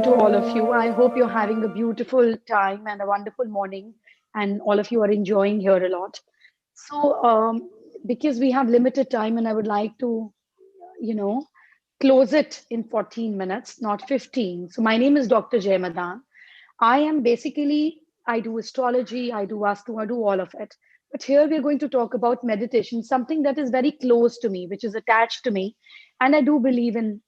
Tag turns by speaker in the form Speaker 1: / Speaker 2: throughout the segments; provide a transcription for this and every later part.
Speaker 1: to all of you. I hope you're having a beautiful time and a wonderful morning, and all of you are enjoying here a lot. Because we have limited time, and I would like to, you know, close it in 14 minutes, not 15. So, my name is Dr. Jay Madan. I am basically, I do astrology, I do Vastu, I do all of it. But here we're going to talk about meditation, something that is very close to me, which is attached to me. And I do believe in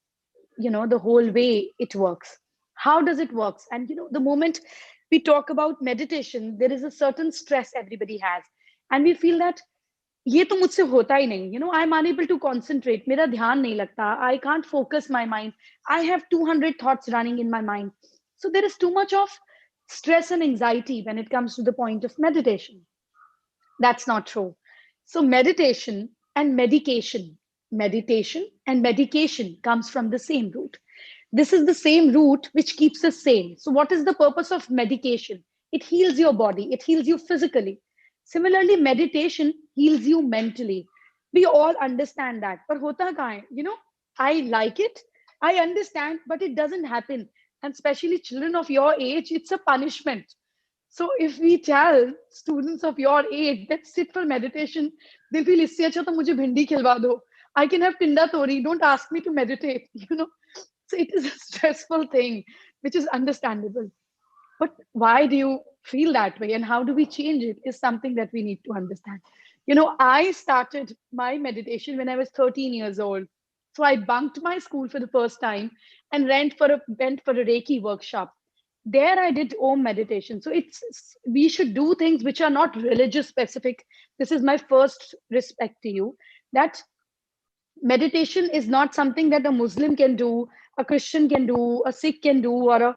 Speaker 1: the whole way it works. How does it works? And the moment we talk about meditation, there is a certain stress everybody has, and we feel that ये तो मुझसे होता ही नहीं, I am unable to concentrate, मेरा ध्यान नहीं लगता, I can't focus my mind, I have 200 thoughts running in my mind. So there is too much of stress and anxiety when it comes to the point of meditation. That's not true. So meditation and medication comes from the same root. This is the same root which keeps us sane. So what is the purpose of medication? It heals your body, it heals you physically. Similarly, meditation heals you mentally. We all understand that. But hota kahan hai? I like it, I understand, but it doesn't happen. And especially children of your age, it's a punishment. So if we tell students of your age, let's sit for meditation, they'll feel, "Isse acha to mujhe bhindi khilwa do. I can have tinda tori. Don't ask me to meditate." So it is a stressful thing, which is understandable. But why do you feel that way, and how do we change it is something that we need to understand. I started my meditation when I was 13 years old. So I bunked my school for the first time and went for a Reiki workshop. There I did Om meditation. So we should do things which are not religious specific. This is my first respect to you, that meditation is not something that a Muslim can do, a Christian can do, a Sikh can do, or a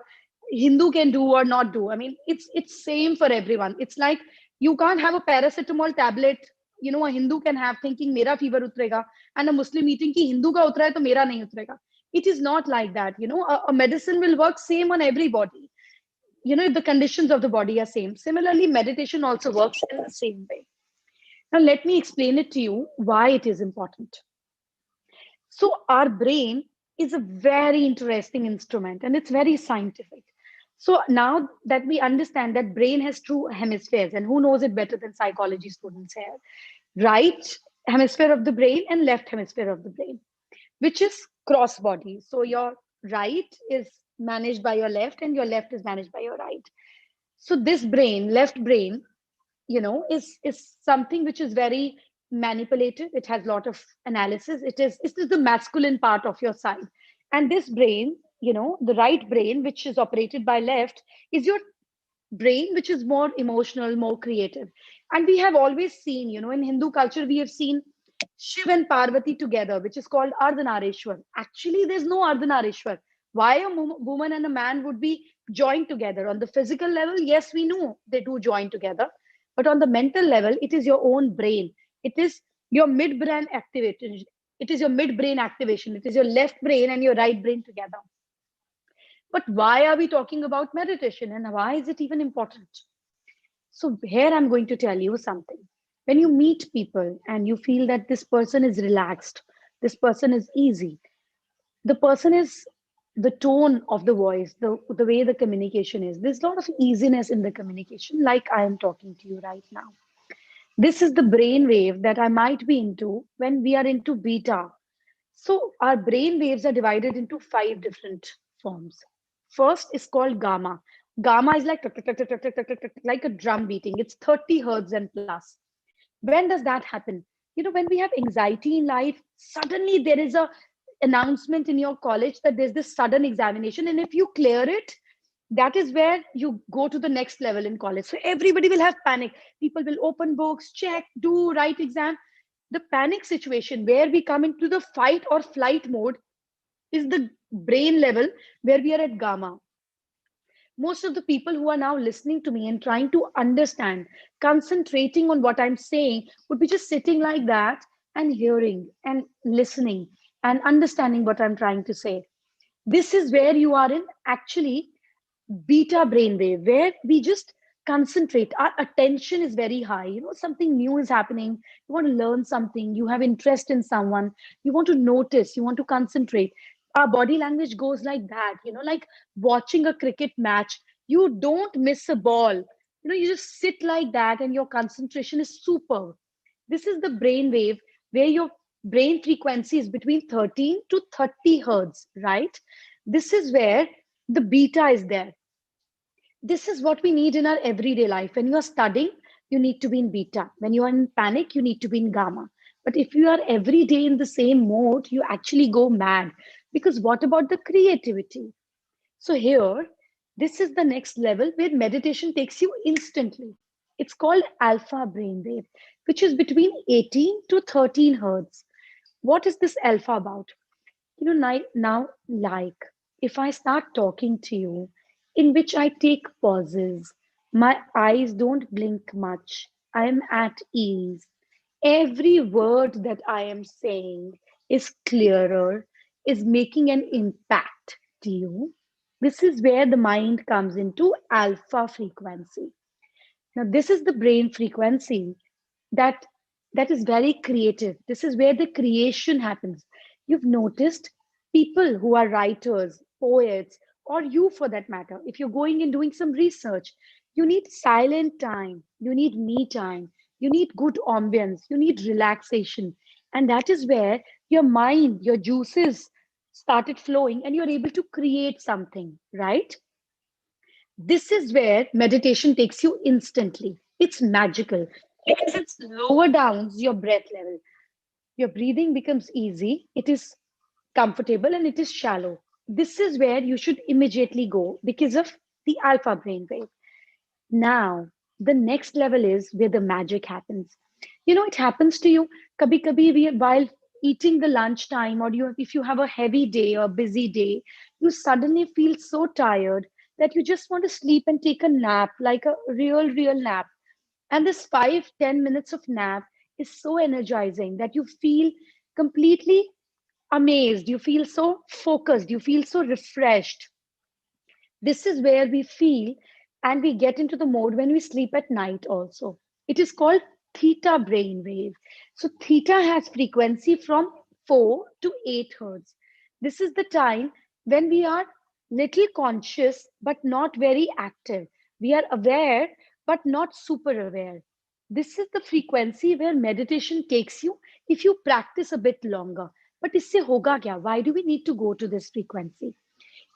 Speaker 1: Hindu can do or not do. I mean, it's same for everyone. It's like you can't have a paracetamol tablet. A Hindu can have thinking mera fever utrega, and a Muslim eating ki Hindu ka utra hai to mera nahi utrega. It is not like that. A medicine will work same on everybody. If the conditions of the body are same. Similarly, meditation also works in the same way. Now, let me explain it to you why it is important. So our brain is a very interesting instrument, and it's very scientific. So now that we understand that brain has two hemispheres, and who knows it better than psychology students here? Right hemisphere of the brain and left hemisphere of the brain, which is cross body. So your right is managed by your left, and your left is managed by your right. So this brain, left brain, is something which is very manipulative. It has a lot of analysis. It is the masculine part of your side. And this brain, the right brain, which is operated by left, is your brain which is more emotional, more creative. And we have always seen, in Hindu culture, we have seen Shiv and Parvati together, which is called Ardhanarishwar. Actually, there's no Ardhanarishwar. Why a woman and a man would be joined together? On the physical level, yes, we know they do join together. But on the mental level, it is your own brain. It is your midbrain activation. It is your midbrain activation. It is your left brain and your right brain together. But why are we talking about meditation, and why is it even important? So here I'm going to tell you something. When you meet people and you feel that this person is relaxed, this person is easy, the person is the tone of the voice, the way the communication is. There's a lot of easiness in the communication, like I am talking to you right now. This is the brain wave that I might be into when we are into beta. So our brain waves are divided into 5 different forms. First is called gamma. Gamma is like like a drum beating. It's 30 hertz and plus. When does that happen? When we have anxiety in life, suddenly there is a announcement in your college that there's this sudden examination, and if you clear it, that is where you go to the next level in college. So everybody will have panic. People will open books, check, do, write exam. The panic situation where we come into the fight or flight mode is the brain level where we are at gamma. Most of the people who are now listening to me and trying to understand, concentrating on what I'm saying, would be just sitting like that and hearing and listening and understanding what I'm trying to say. This is where you are in actually beta brainwave, where we just concentrate. Our attention is very high. Something new is happening. You want to learn something. You have interest in someone. You want to notice. You want to concentrate. Our body language goes like that, like watching a cricket match. You don't miss a ball. You just sit like that and your concentration is super. This is the brain wave where your brain frequency is between 13 to 30 hertz, right? This is where the beta is there. This is what we need in our everyday life. When you are studying, you need to be in beta. When you are in panic, you need to be in gamma. But if you are every day in the same mode, you actually go mad. Because what about the creativity? So here, this is the next level where meditation takes you instantly. It's called alpha brainwave, which is between 18 to 13 hertz. What is this alpha about? Now, like if I start talking to you, in which I take pauses, my eyes don't blink much, I am at ease. Every word that I am saying is clearer, is making an impact to you. This is where the mind comes into alpha frequency. Now, this is the brain frequency that that is very creative. This is where the creation happens. You've noticed people who are writers, poets, or you for that matter, if you're going and doing some research, you need silent time, you need me time, you need good ambience, you need relaxation. And that is where your mind, your juices started flowing and you're able to create something, right? This is where meditation takes you instantly. It's magical because it lower downs your breath level. Your breathing becomes easy, it is comfortable, and it is shallow. This is where you should immediately go because of the alpha brainwave. Now, the next level is where the magic happens. It happens to you. Kabhi kabhi while eating the lunchtime, or if you have a heavy day or busy day, you suddenly feel so tired that you just want to sleep and take a nap, like a real nap. And this 5-10 minutes of nap is so energizing that you feel completely amazed. You feel so focused. You feel so refreshed. This is where we feel and we get into the mode when we sleep at night also. It is called theta brain wave. So theta has frequency from 4 to 8 hertz. This is the time when we are little conscious but not very active. We are aware but not super aware. This is the frequency where meditation takes you if you practice a bit longer. But isse hoga kya? Why do we need to go to this frequency?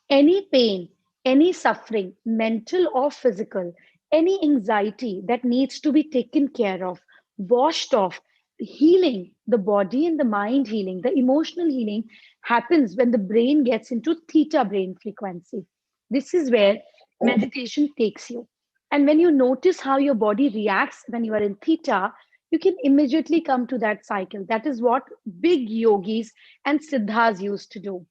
Speaker 1: Any pain, any suffering, mental or physical, any anxiety that needs to be taken care of, washed off, healing, the body and the mind healing, the emotional healing happens when the brain gets into theta brain frequency. This is where meditation takes you. And when you notice how your body reacts when you are in theta, you can immediately come to that cycle. That is what big yogis and siddhas used to do.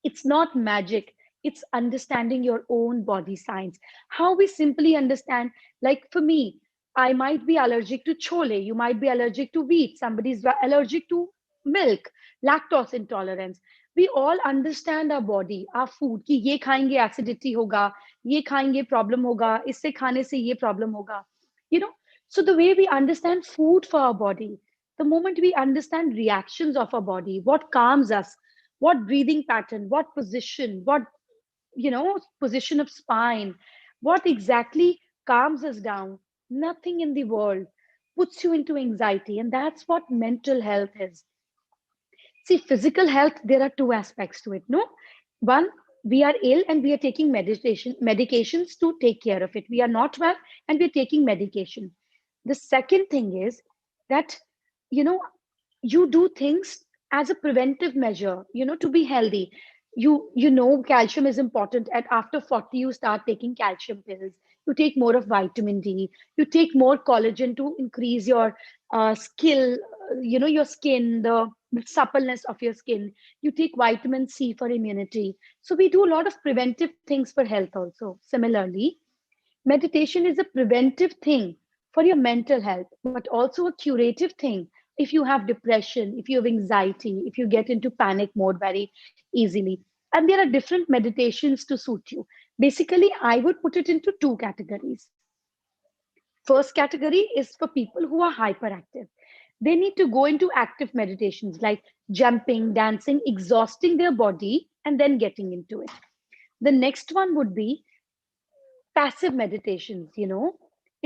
Speaker 1: It's not magic, it's understanding your own body signs. How we simply understand, like for me, I might be allergic to chole, you might be allergic to wheat, somebody's allergic to milk, lactose intolerance. We all understand our body, our food, कि ये खाएंगे acidity होगा, ये खाएंगे problem होगा, इससे खाने से ये problem होगा. You know, so the way we understand food for our body, the moment we understand reactions of our body, what calms us, what breathing pattern, what position, what position of spine, what exactly calms us down. Nothing in the world puts you into anxiety, and that's what mental health is. See, physical health, there are two aspects to it. No, one, we are ill and we are taking medications to take care of it. We are not well and we're taking medication. The second thing is that you know you do things as a preventive measure, to be healthy. You know calcium is important, and after 40 you start taking calcium pills. You take more of vitamin D, you take more collagen to increase your skill, your skin, the suppleness of your skin. You take vitamin C for immunity. So we do a lot of preventive things for health also. Similarly, meditation is a preventive thing for your mental health, but also a curative thing if you have depression, if you have anxiety, if you get into panic mode very easily. And there are different meditations to suit you. Basically, I would put it into two categories. First category is for people who are hyperactive. They need to go into active meditations like jumping, dancing, exhausting their body, and then getting into it. The next one would be passive meditations.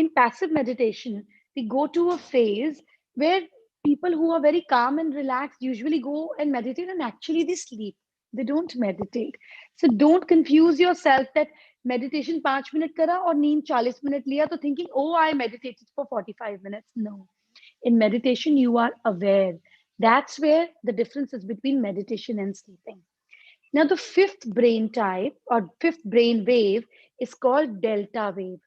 Speaker 1: In passive meditation, we go to a phase where people who are very calm and relaxed usually go and meditate, and actually they sleep. They don't meditate. So don't confuse yourself that meditation 5 minute kara or neem 40 minute liya, to thinking, oh, I meditated for 45 minutes. No. In meditation, you are aware. That's where the difference is between meditation and sleeping. Now, the fifth brain type or fifth brain wave is called delta wave,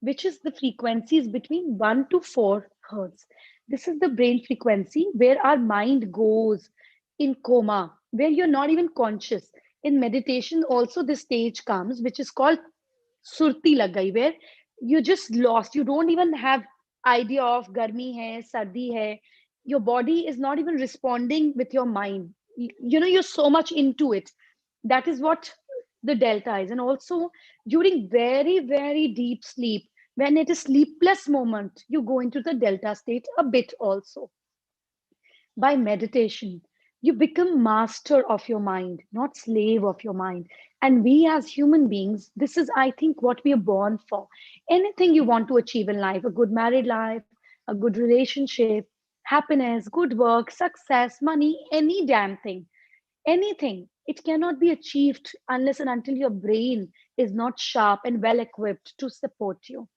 Speaker 1: which is the frequencies between 1 to 4 hertz. This is the brain frequency where our mind goes in coma, where you're not even conscious. In meditation, also, this stage comes, which is called surti lagai, where you're just lost. You don't even have idea of garmi hai, sardi hai. Your body is not even responding with your mind. You're so much into it. That is what the delta is. And also during very, very deep sleep, when it is sleepless moment, you go into the delta state a bit also. By meditation, you become master of your mind, not slave of your mind. And we as human beings, this is, I think, what we are born for. Anything you want to achieve in life, a good married life, a good relationship, happiness, good work, success, money, any damn thing, anything, it cannot be achieved unless and until your brain is not sharp and well equipped to support you.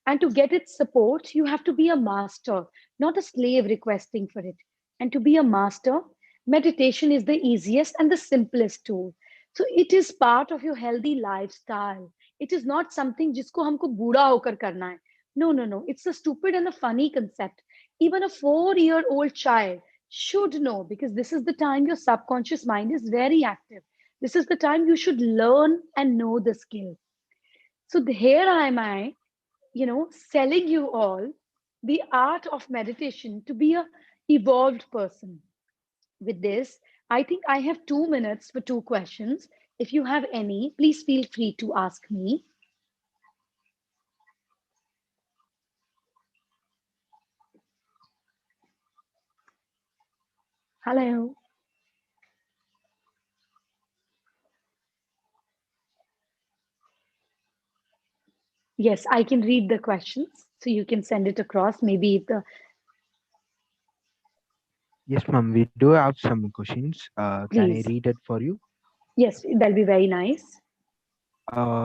Speaker 1: And to get its support, you have to be a master, not a slave requesting for it. And to be a master, meditation is the easiest and the simplest tool. So it is part of your healthy lifestyle. It is not something जिसको हमको बूढ़ा होकर करना है. No, no, no. It's a stupid and a funny concept. Even a 4-year-old child should know, because this is the time your subconscious mind is very active. This is the time you should learn and know the skill. So here am I, selling you all the art of meditation to be a evolved person. With this, I think I have 2 minutes for 2 questions. If you have any, please feel free to ask me. Hello. Yes, I can read the questions, so you can send it across. Maybe the
Speaker 2: Yes, ma'am. We do have some questions. Can I
Speaker 1: please.
Speaker 2: read it for you?
Speaker 1: Yes, that'll be very nice.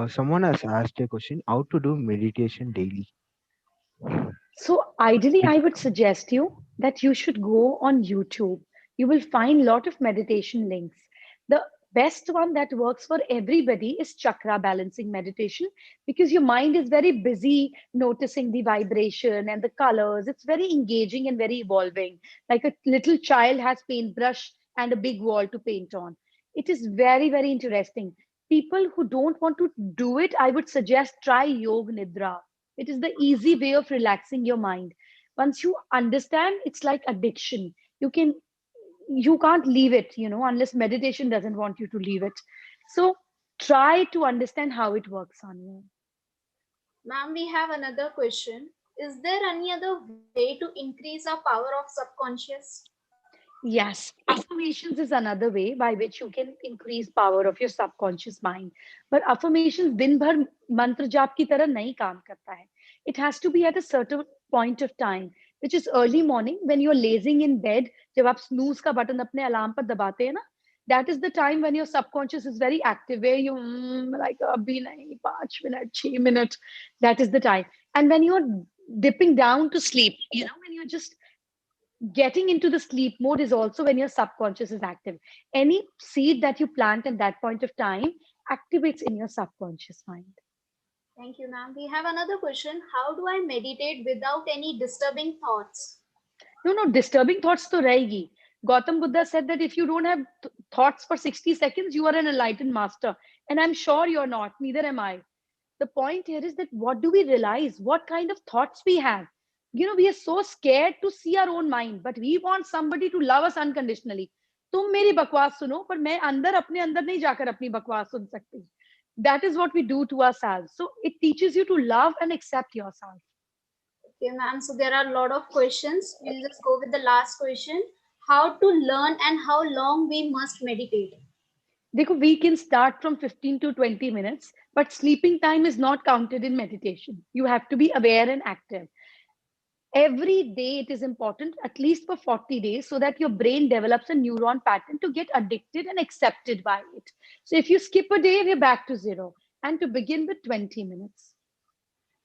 Speaker 2: Someone has asked a question: How to do meditation daily?
Speaker 1: So ideally,
Speaker 2: Be-
Speaker 1: I would suggest you that you should go on YouTube. You will find a lot of meditation links. The best one that works for everybody is chakra balancing meditation, because your mind is very busy noticing the vibration and the colors. It's very engaging and very evolving. Like a little child has paintbrush and a big wall to paint on. It is very, very interesting. People who don't want to do it, I would suggest try Yog Nidra. It is the easy way of relaxing your mind. Once you understand, it's like addiction. You can't leave it, unless meditation doesn't want you to leave it. So try to understand how it works on you.
Speaker 3: Ma'am, we have another question. Is there any other way to increase our power of subconscious?
Speaker 1: Yes, affirmations is another way by which you can increase power of your subconscious mind. But affirmations दिन भर मंत्र जाप की तरह नहीं काम करता है. It has to be at a certain point of time, which is early morning when you're lazing in bed. जब आप snooze का button अपने alarm पर दबाते हैं ना, that is the time when your subconscious is very active, where you like अभी नहीं 5 minute 6 minute. That is the time. And when you're dipping down to sleep, when you're just getting into the sleep mode, is also when your subconscious is active. Any seed that you plant at that point of time activates in your subconscious mind.
Speaker 3: Thank you, ma'am. We have another question. How do I meditate without any disturbing thoughts?
Speaker 1: No, disturbing thoughts to rahegi. Gautam Buddha said that if you don't have thoughts for 60 seconds, you are an enlightened master. And I'm sure you're not, neither am I. The point here is that what do we realize? What kind of thoughts we have? We are so scared to see our own mind, but we want somebody to love us unconditionally. तुम मेरी बकवास सुनो, पर मैं अंदर अपने अंदर नहीं जाकर अपनी बकवास सुन सकती. That is what we do to ourselves. So it teaches you to love and accept yourself.
Speaker 3: Okay, ma'am. So there are a lot of questions. We'll just go with the last question. How to learn and how long we must meditate?
Speaker 1: देखो, we can start from 15 to 20 minutes, but sleeping time is not counted in meditation. You have to be aware and active. Every day it is important, at least for 40 days, so that your brain develops a neuron pattern to get addicted and accepted by it. So if you skip a day, we're back to zero. And to begin with 20 minutes.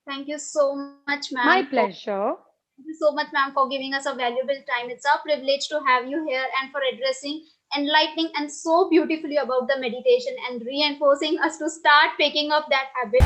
Speaker 3: Thank you so much, ma'am.
Speaker 1: My pleasure.
Speaker 3: Thank you so much, ma'am, for giving us a valuable time. It's our privilege to have you here and for addressing, enlightening, and so beautifully about the meditation and reinforcing us to start picking up that habit.